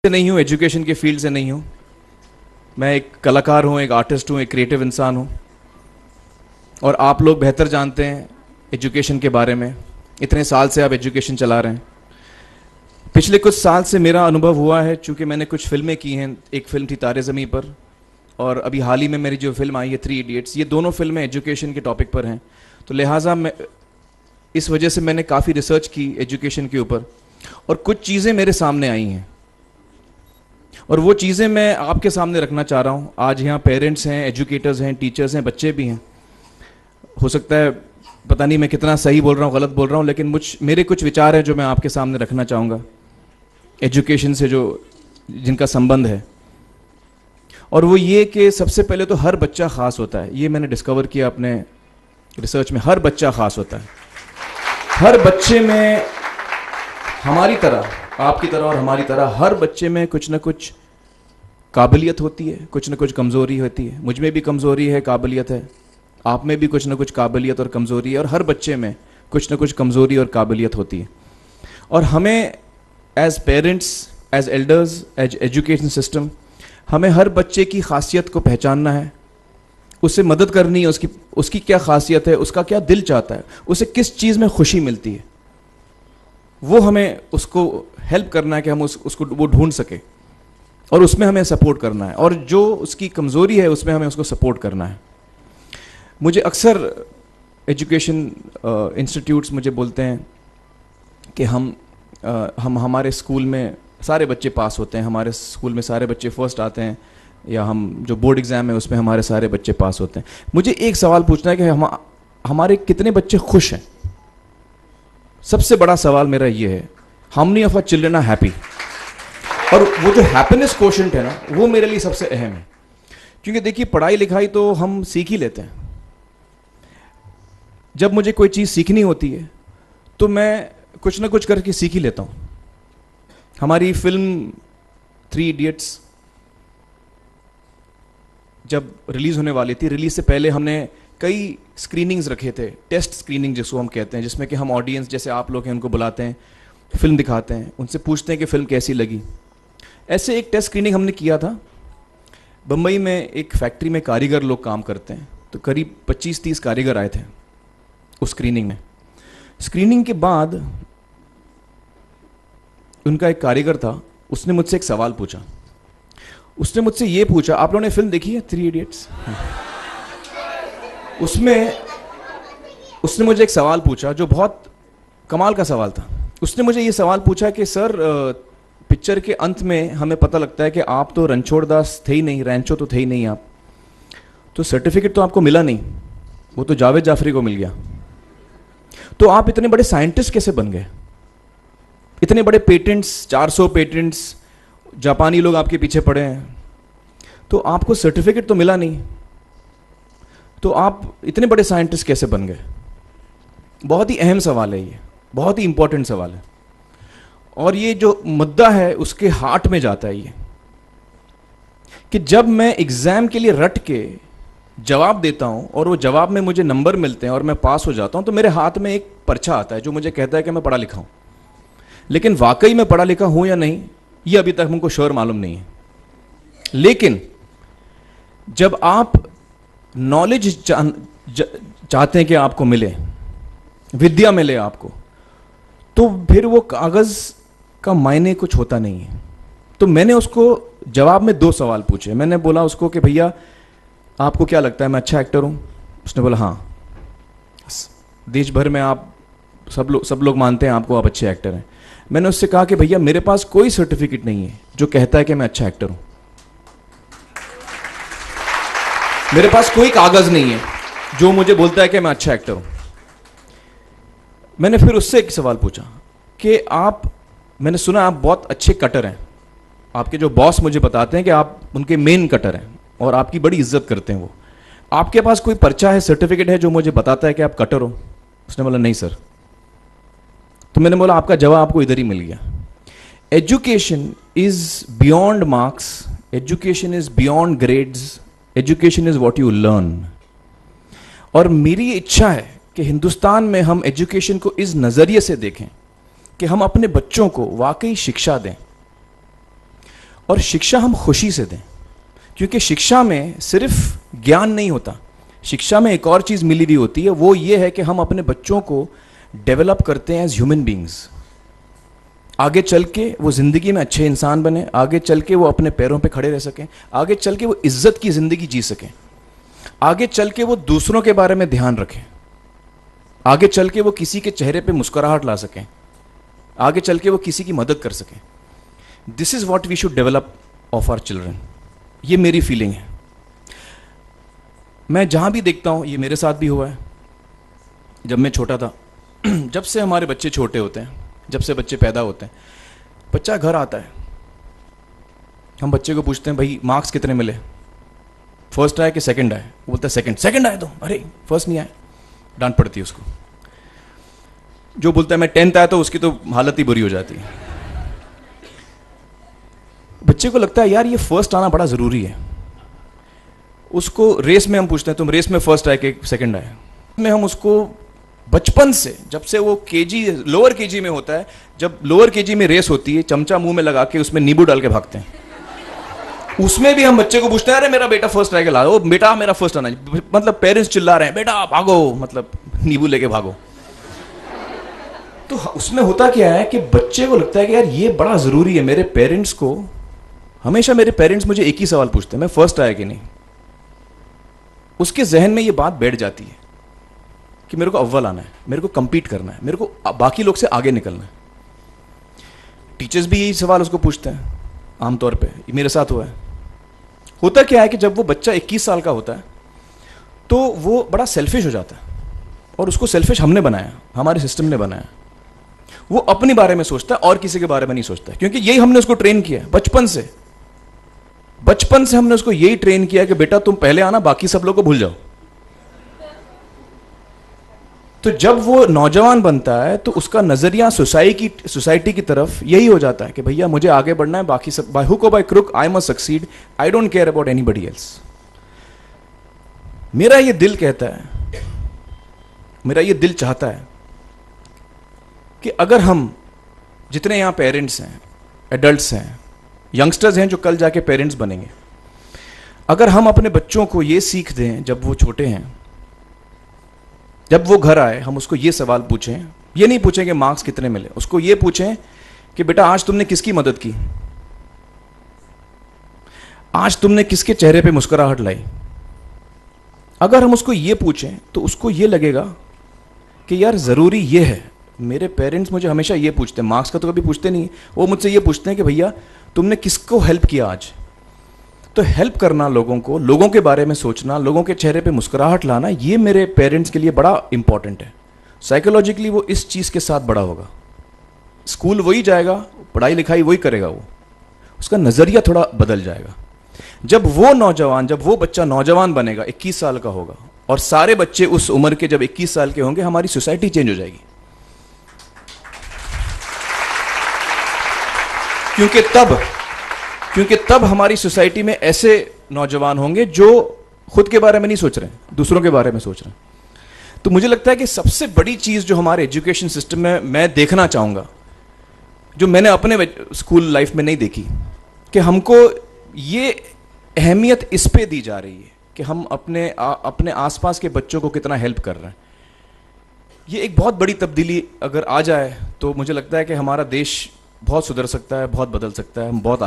से नहीं हूँ, एजुकेशन के फील्ड से नहीं हूँ। मैं एक कलाकार हूँ, एक आर्टिस्ट हूँ, एक क्रिएटिव इंसान हूँ। और आप लोग बेहतर जानते हैं एजुकेशन के बारे में। इतने साल से आप एजुकेशन चला रहे हैं। पिछले कुछ साल से मेरा अनुभव हुआ है, चूँकि मैंने कुछ फिल्में की हैं। एक फिल्म थी तारे ज़मीं पर, और अभी हाल ही में मेरी जो फिल्म आई है 3 इडियट्स, ये दोनों फिल्में एजुकेशन के टॉपिक पर हैं। तो लिहाजा मैं इस वजह से मैंने काफ़ी रिसर्च की एजुकेशन के ऊपर, और कुछ चीज़ें मेरे सामने आई हैं और वो चीज़ें मैं आपके सामने रखना चाह रहा हूँ। आज यहाँ पेरेंट्स हैं, एजुकेटर्स हैं, टीचर्स हैं, बच्चे भी हैं। हो सकता है पता नहीं मैं कितना सही बोल रहा हूँ, गलत बोल रहा हूँ, लेकिन मेरे कुछ विचार हैं जो मैं आपके सामने रखना चाहूँगा एजुकेशन से जो जिनका संबंध है। और वो ये कि सबसे पहले तो हर बच्चा ख़ास होता है। ये मैंने डिस्कवर किया अपने रिसर्च में। हर बच्चा ख़ास होता है। हर बच्चे में हमारी तरह, आपकी तरह और हमारी तरह, हर बच्चे में कुछ ना कुछ काबिलियत होती है, कुछ ना कुछ कमज़ोरी होती है। मुझ में भी कमज़ोरी है, काबिलियत है। आप में भी कुछ ना कुछ काबिलियत और कमज़ोरी है, और हर बच्चे में कुछ ना कुछ कमज़ोरी और काबिलियत होती है। और हमें as parents, as elders, as education system, हमें हर बच्चे की खासियत को पहचानना है, उससे मदद करनी है। उसकी क्या खासियत है, उसका क्या दिल चाहता है, उसे किस चीज़ में खुशी मिलती है, वो हमें उसको हेल्प करना है कि हम उसको वो ढूंढ सके, और उसमें हमें सपोर्ट करना है। और जो उसकी कमज़ोरी है उसमें हमें उसको सपोर्ट करना है। मुझे अक्सर एजुकेशन इंस्टीट्यूट्स मुझे बोलते हैं कि हम हमारे स्कूल में सारे बच्चे पास होते हैं, हमारे स्कूल में सारे बच्चे फर्स्ट आते हैं, या हम जो बोर्ड एग्ज़ाम है उसमें हमारे सारे बच्चे पास होते हैं। मुझे एक सवाल पूछना है कि हमारे कितने बच्चे खुश हैं? सबसे बड़ा सवाल मेरा ये है, how many of our children are happy? और वो जो हैप्पीनेस कोशेंट है ना, वो मेरे लिए सबसे अहम है। क्योंकि देखिए, पढ़ाई लिखाई तो हम सीख ही लेते हैं। जब मुझे कोई चीज़ सीखनी होती है तो मैं कुछ ना कुछ करके सीख ही लेता हूँ। हमारी फिल्म 3 इडियट्स जब रिलीज़ होने वाली थी, रिलीज़ से पहले हमने कई स्क्रीनिंग्स रखे थे, टेस्ट स्क्रीनिंग जिसको हम कहते हैं, जिसमें कि हम ऑडियंस जैसे आप लोग हैं उनको बुलाते हैं, फिल्म दिखाते हैं, उनसे पूछते हैं कि फ़िल्म कैसी लगी। ऐसे एक टेस्ट स्क्रीनिंग हमने किया था। बम्बई में एक फैक्ट्री में कारीगर लोग काम करते हैं, तो करीब 25-30 कारीगर आए थे उस स्क्रीनिंग में। स्क्रीनिंग के बाद उनका एक कारीगर था, उसने मुझसे एक सवाल पूछा। उसने मुझसे ये पूछा, आप लोगों ने फिल्म देखी है 3 इडियट्स? उसमें उसने मुझे एक सवाल पूछा जो बहुत कमाल का सवाल था। उसने मुझे ये सवाल पूछा कि सर, पिक्चर के अंत में हमें पता लगता है कि आप तो रणछोड़ दास थे ही नहीं, रैंचो तो थे ही नहीं आप, तो सर्टिफिकेट तो आपको मिला नहीं, वो तो जावेद जाफरी को मिल गया। तो आप इतने बड़े साइंटिस्ट कैसे बन गए? इतने बड़े पेटेंट्स, 400 पेटेंट्स, जापानी लोग आपके पीछे पड़े हैं, तो आपको सर्टिफिकेट तो मिला नहीं, तो आप इतने बड़े साइंटिस्ट कैसे बन गए? बहुत ही अहम सवाल है ये, बहुत ही इंपॉर्टेंट सवाल है। और ये जो मुद्दा है उसके हार्ट में जाता है ये, कि जब मैं एग्जाम के लिए रट के जवाब देता हूं और वो जवाब में मुझे नंबर मिलते हैं और मैं पास हो जाता हूं, तो मेरे हाथ में एक पर्चा आता है जो मुझे कहता है कि मैं पढ़ा लिखा हूं। लेकिन वाकई में पढ़ा लिखा हूं या नहीं, ये अभी तक हमको श्योर मालूम नहीं है। लेकिन जब आप नॉलेज चाहते हैं कि आपको मिले, विद्या मिले आपको, तो फिर वो कागज का मायने कुछ होता नहीं है। तो मैंने उसको जवाब में 2 सवाल पूछे। मैंने बोला उसको कि भैया, आपको क्या लगता है मैं अच्छा एक्टर हूं? उसने बोला हाँ, देश भर में आप सब लोग मानते हैं आपको, आप अच्छे एक्टर हैं। मैंने उससे कहा कि भैया, मेरे पास कोई सर्टिफिकेट नहीं है जो कहता है कि मैं अच्छा एक्टर हूं। मेरे पास कोई कागज नहीं है जो मुझे बोलता है कि मैं अच्छा एक्टर हूं। मैंने फिर उससे एक सवाल पूछा कि मैंने सुना आप बहुत अच्छे कटर हैं, आपके जो बॉस मुझे बताते हैं कि आप उनके मेन कटर हैं और आपकी बड़ी इज्जत करते हैं वो, आपके पास कोई पर्चा है, सर्टिफिकेट है जो मुझे बताता है कि आप कटर हो? उसने बोला नहीं सर। तो मैंने बोला आपका जवाब आपको इधर ही मिल गया। Education is beyond marks, education is beyond grades, education is what you learn. और मेरी इच्छा है कि हिंदुस्तान में हम एजुकेशन को इस नज़रिए से देखें कि हम अपने बच्चों को वाकई शिक्षा दें। और शिक्षा हम खुशी से दें, क्योंकि शिक्षा में सिर्फ ज्ञान नहीं होता, शिक्षा में एक और चीज़ मिली हुई होती है, वो ये है कि हम अपने बच्चों को डेवलप करते हैं एज ह्यूमन बींग्स। आगे चल के वो ज़िंदगी में अच्छे इंसान बने, आगे चल के वो अपने पैरों पे खड़े रह सकें, आगे चल के वो इज्जत की ज़िंदगी जी सकें, आगे चल के वो दूसरों के बारे में ध्यान रखें, आगे चल के वो किसी के चेहरे पे मुस्कुराहट ला सकें, आगे चल के वो किसी की मदद कर सकें। This is what we should develop of our children. ये मेरी फीलिंग है। मैं जहाँ भी देखता हूँ, ये मेरे साथ भी हुआ है जब मैं छोटा था। जब से हमारे बच्चे छोटे होते हैं, जब से बच्चे पैदा होते हैं, बच्चा घर आता है, हम बच्चे को पूछते हैं भाई मार्क्स कितने मिले, फर्स्ट आया कि सेकंड आया? वो बोलता है सेकंड। सेकंड आया तो अरे फर्स्ट नहीं आया, डांट पड़ती है उसको। जो बोलता है मैं 10th आया तो उसकी तो हालत ही बुरी हो जाती है। बच्चे को लगता है यार ये फर्स्ट आना बड़ा ज़रूरी है। उसको रेस में हम पूछते हैं तुम रेस में फर्स्ट आए कि सेकंड आए, में हम उसको बचपन से, जब से वो केजी लोअर केजी में होता है, जब लोअर केजी में रेस होती है, चमचा मुंह में लगा के उसमें नींबू डाल के भागते हैं, उसमें भी हम बच्चे को पूछते हैं अरे मेरा बेटा फर्स्ट आएगा, ला, ओ बेटा मेरा फर्स्ट आना, मतलब पेरेंट्स चिल्ला रहे हैं बेटा भागो, मतलब नींबू लेके भागो। तो उसमें होता क्या है कि बच्चे को लगता है कि यार ये बड़ा जरूरी है। मेरे पेरेंट्स को हमेशा, मेरे पेरेंट्स मुझे एक ही सवाल पूछते हैं, मैं फर्स्ट आया कि नहीं। उसके जहन में ये बात बैठ जाती है कि मेरे को अव्वल आना है, मेरे को compete करना है, मेरे को बाकी लोग से आगे निकलना है। टीचर्स भी यही सवाल उसको पूछते हैं आमतौर पे, मेरे साथ हुआ है। होता क्या है कि जब वो बच्चा 21 साल का होता है तो वो बड़ा सेल्फिश हो जाता है, और उसको सेल्फिश हमने बनाया, हमारे सिस्टम ने बनाया। वो अपने बारे में सोचता है और किसी के बारे में नहीं सोचता है, क्योंकि यही हमने उसको ट्रेन किया है बचपन से। बचपन से हमने उसको यही ट्रेन किया कि बेटा तुम पहले आना, बाकी सब लोग को भूल जाओ। तो जब वो नौजवान बनता है तो उसका नजरिया सोसाइटी की तरफ यही हो जाता है कि भैया मुझे आगे बढ़ना है, बाकी सब बाय हुक और by crook I must succeed, I don't care about anybody else. मेरा ये दिल कहता है, मेरा ये दिल चाहता है कि अगर हम जितने यहां पेरेंट्स हैं, एडल्ट्स हैं, यंगस्टर्स हैं जो कल जाके पेरेंट्स बनेंगे, अगर हम अपने बच्चों को ये सीख दें जब वो छोटे हैं, जब वो घर आए हम उसको ये सवाल पूछें, ये नहीं पूछें कि मार्क्स कितने मिले, उसको ये पूछें कि बेटा आज तुमने किसकी मदद की, आज तुमने किसके चेहरे पे मुस्कुराहट लाई। अगर हम उसको ये पूछें तो उसको ये लगेगा कि यार ज़रूरी ये है। मेरे पेरेंट्स मुझे हमेशा ये पूछते हैं, मार्क्स का तो कभी पूछते नहीं, वो मुझसे ये पूछते हैं कि भैया तुमने किसको हेल्प किया आज। तो हेल्प करना लोगों को, लोगों के बारे में सोचना, लोगों के चेहरे पे मुस्कुराहट लाना, ये मेरे पेरेंट्स के लिए बड़ा इंपॉर्टेंट है। साइकोलॉजिकली वो इस चीज़ के साथ बड़ा होगा, स्कूल वही जाएगा, पढ़ाई लिखाई वही करेगा, वो उसका नज़रिया थोड़ा बदल जाएगा। जब वो बच्चा नौजवान बनेगा, 21 साल का होगा, और सारे बच्चे उस उम्र के जब 21 साल के होंगे, हमारी सोसाइटी चेंज हो जाएगी। क्योंकि तब हमारी सोसाइटी में ऐसे नौजवान होंगे जो खुद के बारे में नहीं सोच रहे हैं, दूसरों के बारे में सोच रहे हैं। तो मुझे लगता है कि सबसे बड़ी चीज जो हमारे एजुकेशन सिस्टम में मैं देखना चाहूंगा, जो मैंने अपने स्कूल लाइफ में नहीं देखी, कि हमको ये अहमियत इस पे दी जा रही है कि हम अपने आसपास के बच्चों को कितना हेल्प कर रहे हैं। ये एक बहुत बड़ी तब्दीली अगर आ जाए तो मुझे लगता है कि हमारा देश बहुत सुधर सकता है, बहुत बदल सकता है, हम बहुत